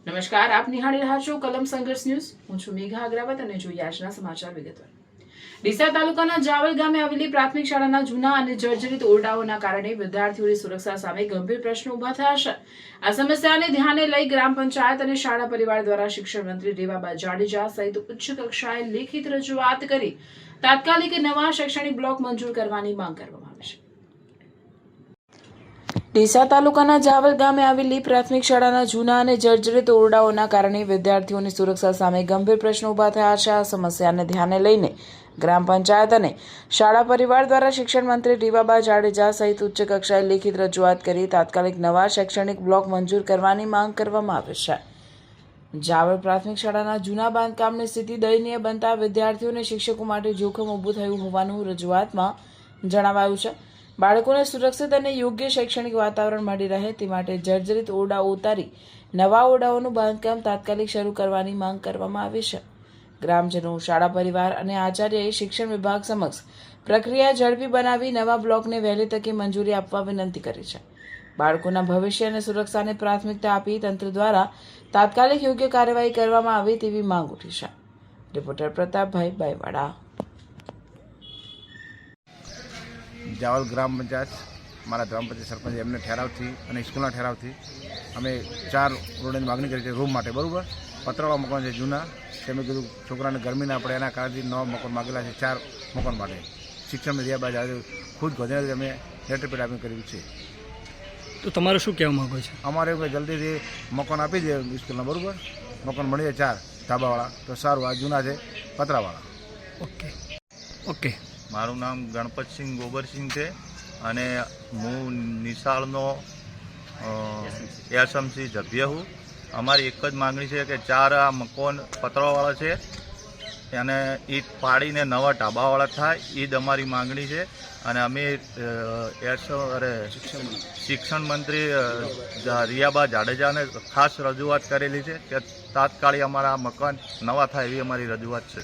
નમસ્કાર, આપ નિહાળી રહ્યા છો કલમ સંઘર્ષ ન્યૂઝ. હું છું મેઘા અગ્રવાલ અને જોઈએ આજના સમાચાર વિગતવાર. ડીસા તાલુકાના જાવલ ગામે આવેલી પ્રાથમિક શાળાના જૂના અને જર્જરિત ઓરડાઓના કારણે વિદ્યાર્થીઓની સુરક્ષા સામે ગંભીર પ્રશ્નો ઉભા થયા છે. આ સમસ્યાને ધ્યાને લઈ ગ્રામ પંચાયત અને શાળા પરિવાર દ્વારા શિક્ષણ મંત્રી રેવાબા જાડેજા સહિત ઉચ્ચ કક્ષાએ લેખિત રજૂઆત કરી તાત્કાલિક નવા શૈક્ષણિક બ્લોક મંજૂર કરવાની માંગ કરવામાં આવી છે. ડીસા તાલુકાના જાવલ ગામે આવેલી પ્રાથમિક શાળાના જૂના અને જર્જરિત ઓરડાઓના કારણે વિદ્યાર્થીઓની સુરક્ષા સામે ગંભીર પ્રશ્નો ઉભા થયા છે. આ સમસ્યાને ધ્યાને લઈને ગ્રામ પંચાયત અને શાળા પરિવાર દ્વારા શિક્ષણ મંત્રી રેવાબા જાડેજા સહિત ઉચ્ચ કક્ષાએ લેખિત રજૂઆત કરી તાત્કાલિક નવા શૈક્ષણિક બ્લોક મંજૂર કરવાની માંગ કરવામાં આવી છે. જાવલ પ્રાથમિક શાળાના જૂના બાંધકામની સ્થિતિ દયનીય બનતા વિદ્યાર્થીઓ અને શિક્ષકો માટે જોખમ ઊભું થયું હોવાનું રજૂઆતમાં જણાવાયું છે. બાળકોને સુરક્ષિત અને યોગ્ય શૈક્ષણિક વાતાવરણ મળી રહે તે માટે જર્જરિત ઓરડાઓ ઉતારી નવા ઓરડાઓનું બાંધકામ તાત્કાલિક શરૂ કરવાની માંગ કરવામાં આવી છે. ગ્રામજનો, શાળા પરિવાર અને આચાર્યએ શિક્ષણ વિભાગ સમક્ષ પ્રક્રિયા ઝડપી બનાવી નવા બ્લોકને વહેલી તકે મંજૂરી આપવા વિનંતી કરી છે. બાળકોના ભવિષ્ય અને સુરક્ષાને પ્રાથમિકતા આપી તંત્ર દ્વારા તાત્કાલિક યોગ્ય કાર્યવાહી કરવામાં આવે તેવી માંગ ઉઠી છે. રિપોર્ટર પ્રતાપભાઈ બાયવાડા. જાવલ ગ્રામ પંચાયત, મારા ગ્રામ પંચાયત સરપંચ એમને ઠેરાવથી અને સ્કૂલના ઠેરાવથી અમે 4 ઓરડાની માગણી કરી છે રૂમ માટે. બરાબર, પતરાવાળા મકાન છે જૂના, તેમ કીધું છોકરાને ગરમી ના પડે એના કારણથી નવા મકાન માગેલા છે 4 મકાન માટે. શિક્ષણ રેવાબા જાડેજા ખુદ ગોધરાથી અમે લેટર પેડ આપી કર્યું છે. તો તમારે શું કહેવા માગો છો? અમારે જલ્દીથી મકાન આપી દે સ્કૂલના. બરાબર, મકાન મળી જાય 4 ધાબાવાળા તો સારું. આ જૂના છે પતરાવાળા. Okay okay. મારું નામ ગણપતસિંહ ગોબરસિંહ છે અને હું નિશાળનો એસએમસી સભ્ય છું. અમારી એક જ માગણી છે કે 4 આ મકાન પતરાવાળા છે અને ઈદ પાડીને નવા ઢાબાવાળા થાય, ઈદ અમારી માગણી છે. અને અમે શિક્ષણ મંત્રી રેવાબા જાડેજાને ખાસ રજૂઆત કરેલી છે કે તાત્કાલિક અમારા મકાન નવા થાય એવી અમારી રજૂઆત છે.